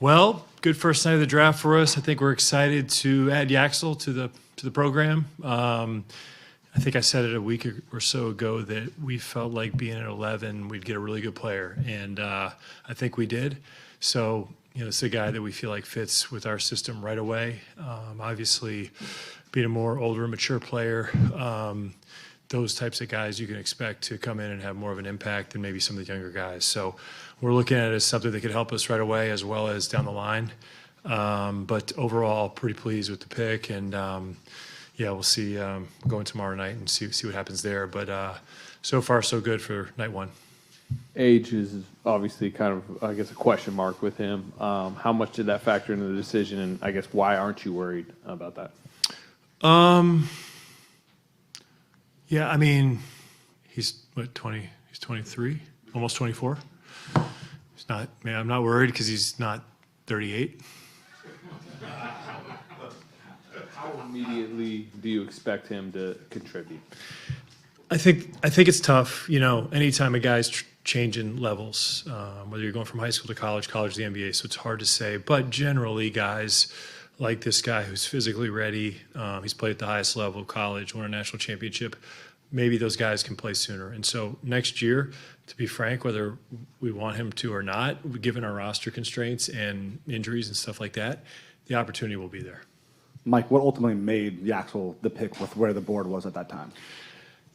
Well, good first night of the draft for us. I think we're excited to add Yaxel to the program. I think I said it a week or so ago that we felt like being at 11, we'd get a really good player, and I think we did. So, it's a guy that we feel like fits with our system right away. Obviously, being a more older, mature player, those types of guys you can expect to come in and have more of an impact than maybe some of the younger guys. So we're looking at it as something that could help us right away as well as down the line. But overall, pretty pleased with the pick. And, we'll see going tomorrow night and see what happens there. But so far, so good for night one. Age is obviously kind of, I guess, a question mark with him. How much did that factor into the decision? And I guess why aren't you worried about that? Yeah, I mean, he's 20? He's 23, almost 24. He's not. Man, I'm not worried because he's not 38. How immediately do you expect him to contribute? I think it's tough. Anytime a guy's changing levels, whether you're going from high school to college to the NBA, so it's hard to say. But generally, guys like this guy who's physically ready, he's played at the highest level of college, won a national championship, maybe those guys can play sooner. And so next year, to be frank, whether we want him to or not, given our roster constraints and injuries and stuff like that, the opportunity will be there. Mike, what ultimately made Yaxel the pick with where the board was at that time?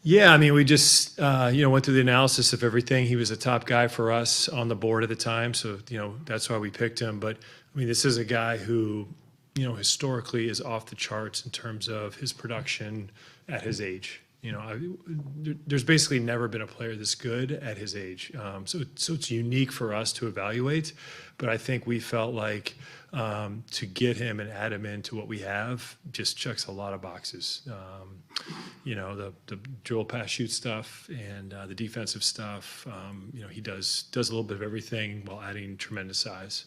Yeah, I mean, we just, went through the analysis of everything. He was a top guy for us on the board at the time. So, that's why we picked him. But, I mean, this is a guy who, historically is off the charts in terms of his production at his age. There's basically never been a player this good at his age. So it's unique for us to evaluate. But I think we felt like to get him and add him into what we have just checks a lot of boxes. The dribble, pass, shoot stuff and the defensive stuff. He does a little bit of everything while adding tremendous size.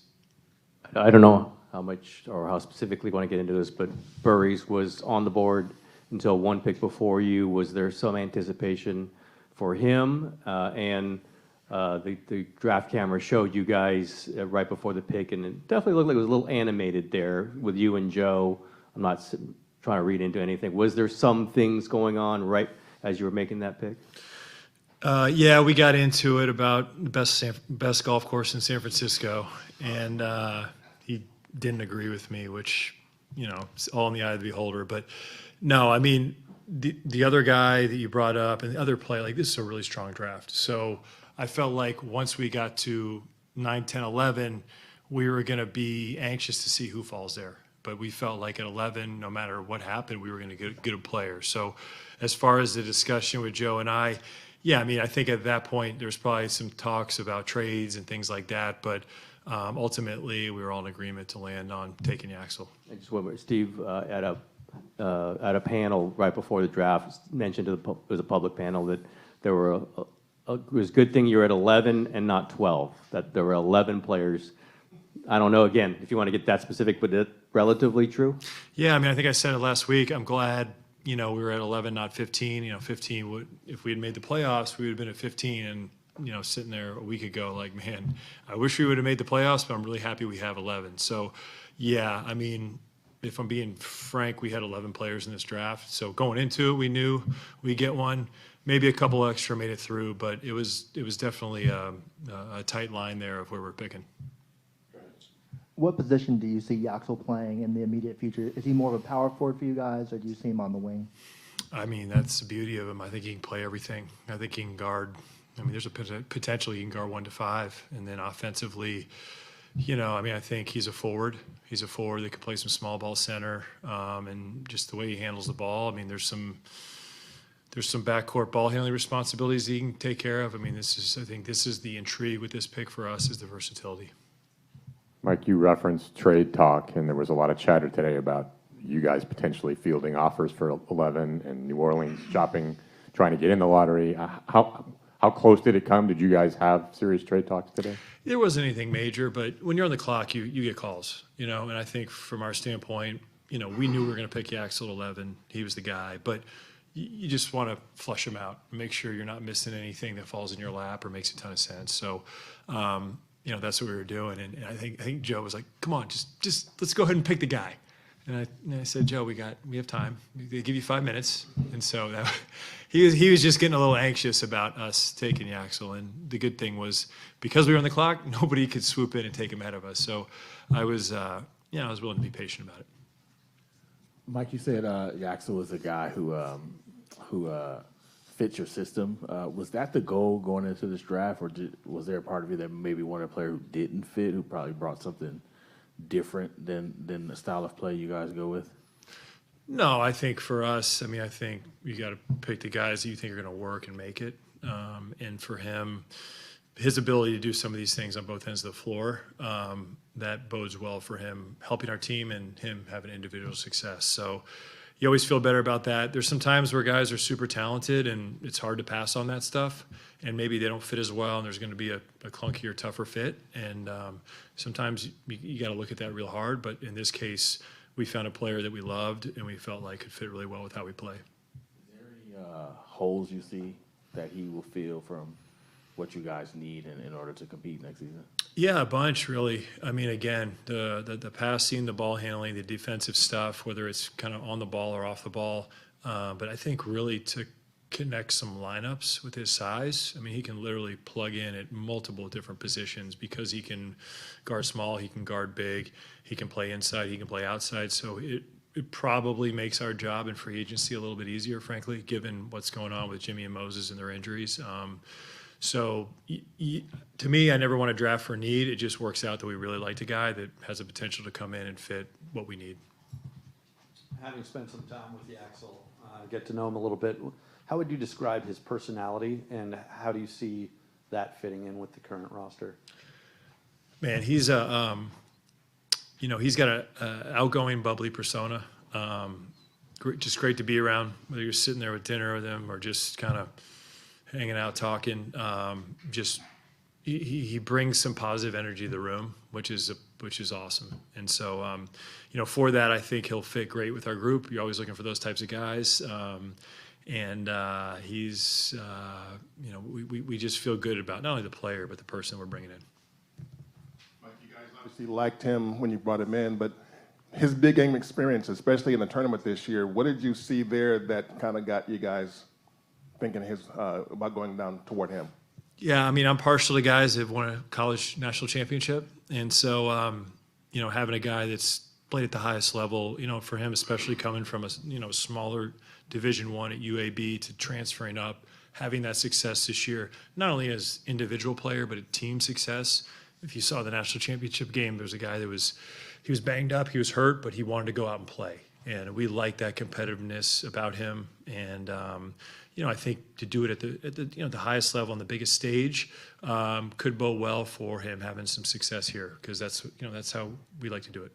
I don't know how much or how specifically you want to get into this, but Burries was on the board until one pick before you. Was there some anticipation for him? And the draft camera showed you guys right before the pick, and it definitely looked like it was a little animated there with you and Joe. I'm not trying to read into anything. Was there some things going on right as you were making that pick? Yeah, we got into it about the best golf course in San Francisco, and he didn't agree with me, which, it's all in the eye of the beholder. But no, I mean, the other guy that you brought up and the other play, like, this is a really strong draft. So I felt like once we got to 9, 10, 11, we were going to be anxious to see who falls there. But we felt like at 11, no matter what happened, we were going to get a player. So as far as the discussion with Joe and I, yeah, I mean, I think at that point there's probably some talks about trades and things like that, but ultimately we were all in agreement to land on taking Yaxel. I just wonder, Steve, at a panel right before the draft, mentioned it was a public panel that there were it was a good thing you're at 11 and not 12. That there were 11 players. I don't know. Again, if you want to get that specific, but it relatively true. Yeah, I mean, I think I said it last week. I'm glad. We were at 11, not 15. 15 would, if we had made the playoffs, we would have been at 15. And, sitting there a week ago, like, man, I wish we would have made the playoffs, but I'm really happy we have 11. So, yeah, I mean, if I'm being frank, we had 11 players in this draft. So going into it, we knew we'd get one. Maybe a couple extra made it through, but it was definitely a tight line there of where we're picking. What position do you see Yaxel playing in the immediate future? Is he more of a power forward for you guys, or do you see him on the wing? I mean, that's the beauty of him. I think he can play everything. I think he can guard. I mean, there's a potential he can guard 1 to 5. And then offensively, I think he's a forward. He's a forward that can play some small ball center. And just the way he handles the ball, I mean, there's some backcourt ball handling responsibilities he can take care of. I mean, I think this is the intrigue with this pick for us, is the versatility. Mike, you referenced trade talk, and there was a lot of chatter today about you guys potentially fielding offers for 11 and New Orleans trying to get in the lottery. How close did it come? Did you guys have serious trade talks today? There wasn't anything major, but when you're on the clock, you get calls, and I think from our standpoint, we knew we were going to pick Yaxel at 11. He was the guy, but you just want to flush him out, make sure you're not missing anything that falls in your lap or makes a ton of sense. So, that's what we were doing. And I think Joe was like, come on, just let's go ahead and pick the guy. And I said, Joe, we have time. They give you 5 minutes. And so he was just getting a little anxious about us taking Yaxel. And the good thing was, because we were on the clock, nobody could swoop in and take him ahead of us. So I was willing to be patient about it. Mike, you said Yaxel was a guy who fits your system. Was that the goal going into this draft, or was there a part of you that maybe wanted a player who didn't fit, who probably brought something different than the style of play you guys go with? No, I think for us, I think you got to pick the guys that you think are going to work and make it. And for him, his ability to do some of these things on both ends of the floor, that bodes well for him helping our team and him having individual success. So you always feel better about that. There's some times where guys are super talented and it's hard to pass on that stuff, and maybe they don't fit as well, and there's going to be a clunkier, tougher fit. And sometimes you got to look at that real hard. But in this case, we found a player that we loved and we felt like could fit really well with how we play. Is there any holes you see that he will fill from what you guys need in order to compete next season? Yeah, a bunch, really. Again, the passing, the ball handling, the defensive stuff, whether it's kind of on the ball or off the ball. But I think really to connect some lineups with his size, he can literally plug in at multiple different positions because he can guard small, he can guard big, he can play inside, he can play outside. So it probably makes our job in free agency a little bit easier, frankly, given what's going on with Jimmy and Moses and their injuries. So to me, I never want to draft for need. It just works out that we really liked a guy that has the potential to come in and fit what we need. Having spent some time with Yaxel, get to know him a little bit, how would you describe his personality, and how do you see that fitting in with the current roster? Man, he's he's got a outgoing, bubbly persona. Just great to be around, whether you're sitting there with dinner with him or just kind of hanging out, talking. He brings some positive energy to the room, which is awesome. And so, for that, I think he'll fit great with our group. You're always looking for those types of guys. He's, we just feel good about not only the player, but the person we're bringing in. Mike, you guys obviously liked him when you brought him in, but his big game experience, especially in the tournament this year, what did you see there that kind of got you guys thinking about going down toward him? Yeah, I'm partial to guys that have won a college national championship. And so, having a guy that's played at the highest level, for him, especially coming from a smaller Division I at UAB to transferring up, having that success this year, not only as individual player, but a team success. If you saw the national championship game, there was a guy he was banged up, he was hurt, but he wanted to go out and play. And we like that competitiveness about him. And, I think to do it at the highest level on the biggest stage could bode well for him having some success here, because that's how we like to do it.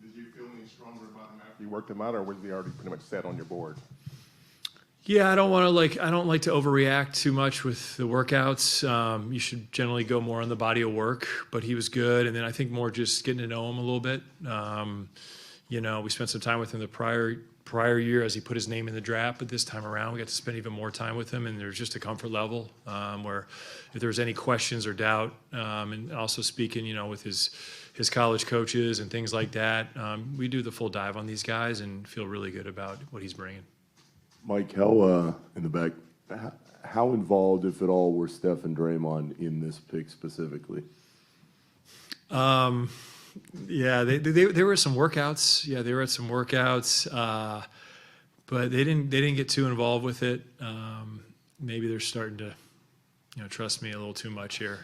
Did you feel any stronger about him after you worked him out, or was he already pretty much set on your board? Yeah, I don't like to overreact too much with the workouts. You should generally go more on the body of work, but he was good. And then I think more just getting to know him a little bit. We spent some time with him the prior year as he put his name in the draft, but this time around we got to spend even more time with him, and there's just a comfort level where if there was any questions or doubt, and also speaking, with his college coaches and things like that, we do the full dive on these guys and feel really good about what he's bringing. Mike, how in the back, how involved, if at all, were Steph and Draymond in this pick specifically? Yeah, there were some workouts. Yeah, they were at some workouts, but they didn't get too involved with it. Maybe they're starting to, trust me a little too much here.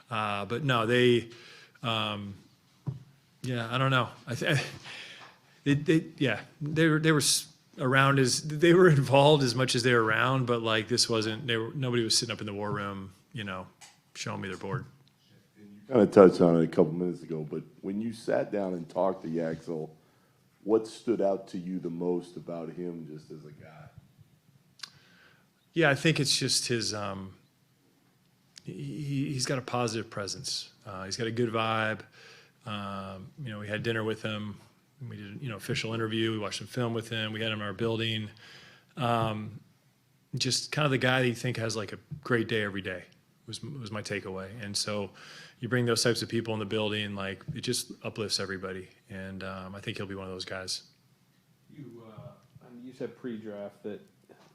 But no, they, I don't know. They were around they were involved as much as they were around, but this wasn't. Nobody was sitting up in the war room, showing me their board. Kind of touched on it a couple minutes ago, but when you sat down and talked to Yaxel, what stood out to you the most about him just as a guy? Yeah, I think it's just his, he's got a positive presence. He's got a good vibe. We had dinner with him. We did an official interview. We watched some film with him. We had him in our building. Just kind of the guy that you think has a great day every day. was my takeaway. And so you bring those types of people in the building, like it just uplifts everybody. And I think he'll be one of those guys. You said pre-draft that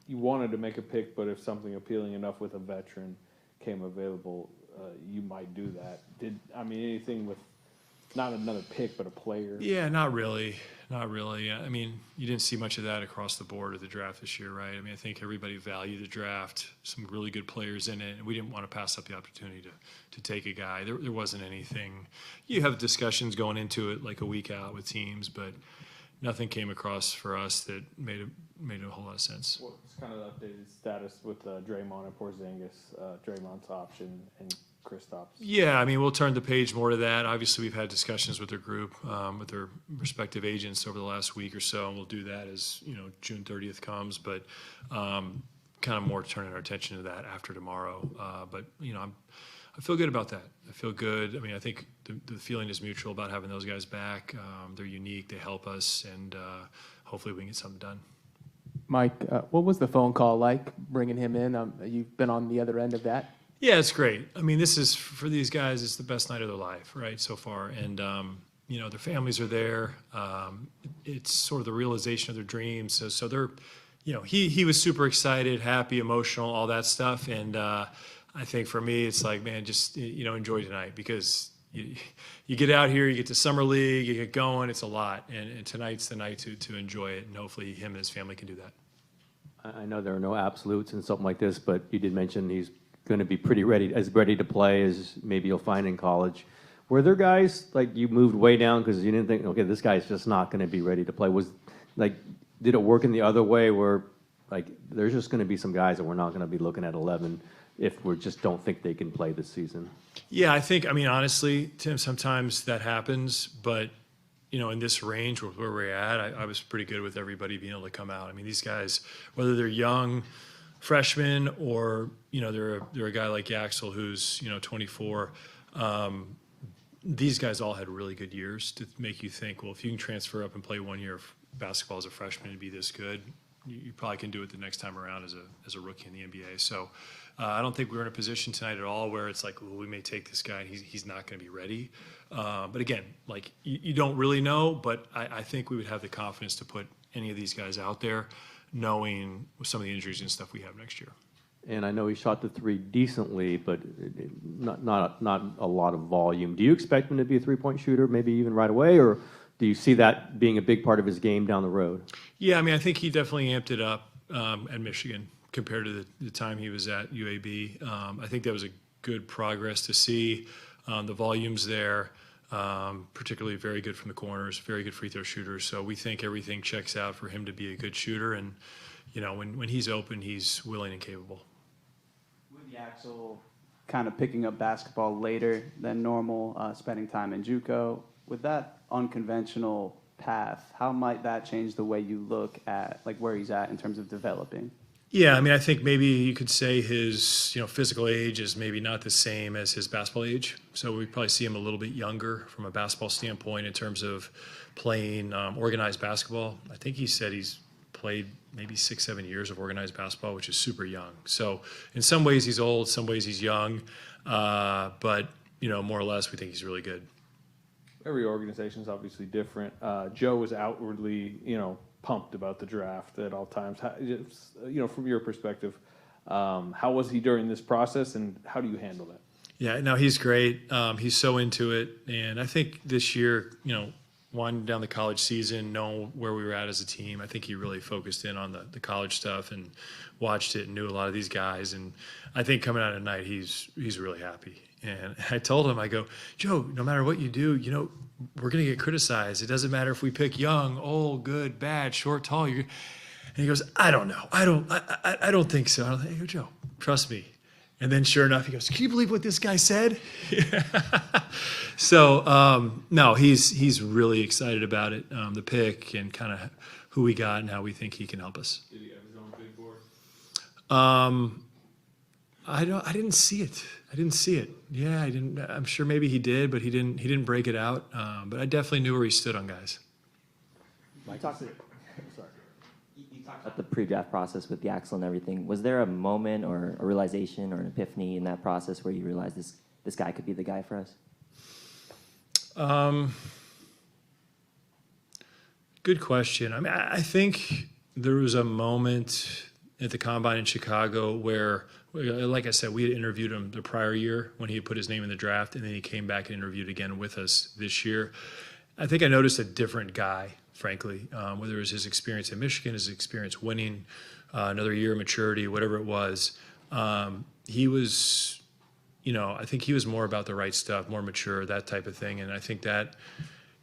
you wanted to make a pick, but if something appealing enough with a veteran came available, you might do that. Anything with not another pick, but a player? Yeah, not really. Not really. I mean, you didn't see much of that across the board of the draft this year, right? I mean, I think everybody valued the draft, some really good players in it, and we didn't want to pass up the opportunity to take a guy. There wasn't anything. You have discussions going into it like a week out with teams, but nothing came across for us that made a whole lot of sense. What's kind of the updated status with Draymond and Porzingis, Draymond's option and Kristaps? Yeah, I mean, we'll turn the page more to that. Obviously, we've had discussions with their group, with their respective agents over the last week or so, and we'll do that as, June 30th comes, but kind of more turning our attention to that after tomorrow. But, I feel good about that. I feel good. I mean, I think the feeling is mutual about having those guys back. They're unique. They help us, and hopefully we can get something done. Mike, what was the phone call like, bringing him in? You've been on the other end of that. Yeah, it's great. I mean, this is, for these guys, it's the best night of their life, right, so far. And, their families are there. It's sort of the realization of their dreams. So they're, he was super excited, happy, emotional, all that stuff. And I think for me, it's like, man, just, enjoy tonight, because you get out here, you get to Summer League, you get going, it's a lot. And tonight's the night to enjoy it. And hopefully him and his family can do that. I know there are no absolutes in something like this, but you did mention he's going to be pretty ready to play as maybe you'll find in college. Were there guys like you moved way down because you didn't think, okay, this guy's just not going to be ready to play? Did it work in the other way where there's just going to be some guys that we're not going to be looking at 11 if we just don't think they can play this season? Yeah, honestly, Tim, sometimes that happens, but in this range where we're at, I was pretty good with everybody being able to come out. I mean, these guys, whether they're young freshmen or they're a guy like Yaxel who's 24, these guys all had really good years to make you think, well, if you can transfer up and play 1 year of basketball as a freshman and be this good, you probably can do it the next time around as a rookie in the NBA. So I don't think we're in a position tonight at all where it's like, well, we may take this guy and he's not going to be ready. But again, you don't really know, but I think we would have the confidence to put any of these guys out there, knowing some of the injuries and stuff we have next year. And I know he shot the three decently, but not a lot of volume. Do you expect him to be a three-point shooter, maybe even right away, or do you see that being a big part of his game down the road? Yeah, I think he definitely amped it up at Michigan compared to the time he was at UAB. I think that was a good progress to see. The volume's there, particularly very good from the corners, very good free throw shooters. So we think everything checks out for him to be a good shooter. And, when he's open, he's willing and capable. With Yaxel kind of picking up basketball later than normal, spending time in JUCO, with that unconventional path, how might that change the way you look at where he's at in terms of developing? Yeah, I think maybe you could say his physical age is maybe not the same as his basketball age. So we probably see him a little bit younger from a basketball standpoint in terms of playing organized basketball. I think he said he's played maybe 6-7 years of organized basketball, which is super young. So in some ways he's old, some ways he's young, but more or less we think he's really good. Every organization is obviously different. Joe was outwardly, pumped about the draft at all times. From your perspective, how was he during this process, and how do you handle that? Yeah, no, he's great. He's so into it, and I think this year, winding down the college season, knowing where we were at as a team, I think he really focused in on the college stuff and watched it and knew a lot of these guys. And I think coming out at night, he's really happy. And I told him, I go, Joe, no matter what you do, we're going to get criticized. It doesn't matter if we pick young, old, good, bad, short, tall. And he goes, I don't know. I don't think so. I go, Joe, trust me. And then sure enough, he goes, can you believe what this guy said? So, no, he's really excited about it, the pick and kind of who we got and how we think he can help us. Did he have his own big board? I didn't see it. Yeah, I didn't. I'm sure maybe he did, but he didn't break it out. But I definitely knew where he stood on guys. You talked talked about the pre-draft process with Yaxel and everything. Was there a moment or a realization or an epiphany in that process where you realized this guy could be the guy for us? Good question. I mean, I think there was a moment at the Combine in Chicago where, like I said, we had interviewed him the prior year when he had put his name in the draft, and then he came back and interviewed again with us this year. I think I noticed a different guy, frankly, whether it was his experience in Michigan, his experience winning, another year of maturity, whatever it was. He was, I think he was more about the right stuff, more mature, that type of thing. And I think that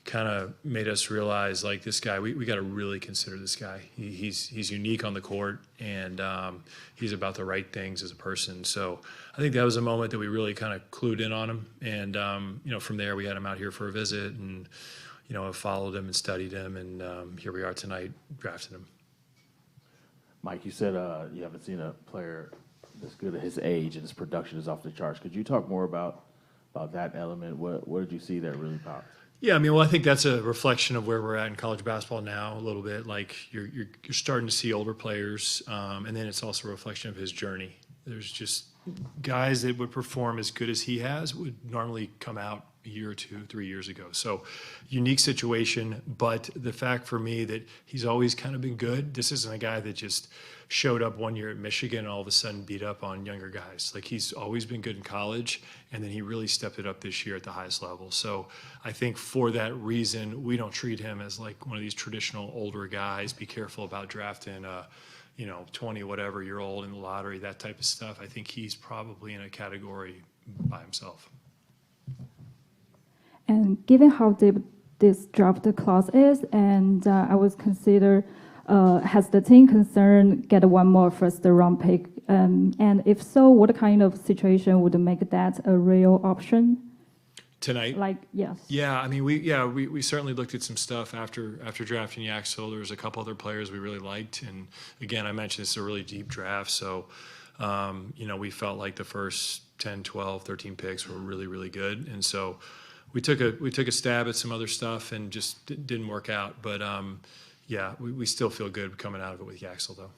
kind of made us realize, like, this guy, we got to really consider this guy. He's unique on the court, and he's about the right things as a person. So I think that was a moment that we really kind of clued in on him. And, from there, we had him out here for a visit and, have followed him and studied him. And here we are tonight drafting him. Mike, you said you haven't seen a player that's good at his age and his production is off the charts. Could you talk more about that element? What did you see that really popped? Yeah, I mean, well, I think that's a reflection of where we're at in college basketball now a little bit. Like, you're starting to see older players, and then it's also a reflection of his journey. There's just guys that would perform as good as he has would normally come out a year or 2, 3 years ago. So unique situation, but the fact for me that he's always kind of been good. This isn't a guy that just showed up one year at Michigan and all of a sudden beat up on younger guys. Like, he's always been good in college, and then he really stepped it up this year at the highest level. So I think for that reason, we don't treat him as like one of these traditional older guys. Be careful about drafting 20 whatever year old in the lottery, that type of stuff. I think he's probably in a category by himself. And given how deep this draft class is, and I was consider, has the team concerned get one more first round pick? And if so, what kind of situation would make that a real option? Tonight? Like, yes. Yeah, I mean, we certainly looked at some stuff after drafting Yaxel. There was a couple other players we really liked, and again, I mentioned it's a really deep draft, so we felt like the first 10, 12, 13 picks were really, really good, and so we took a stab at some other stuff and just didn't work out. But we still feel good coming out of it with Yaxel, though.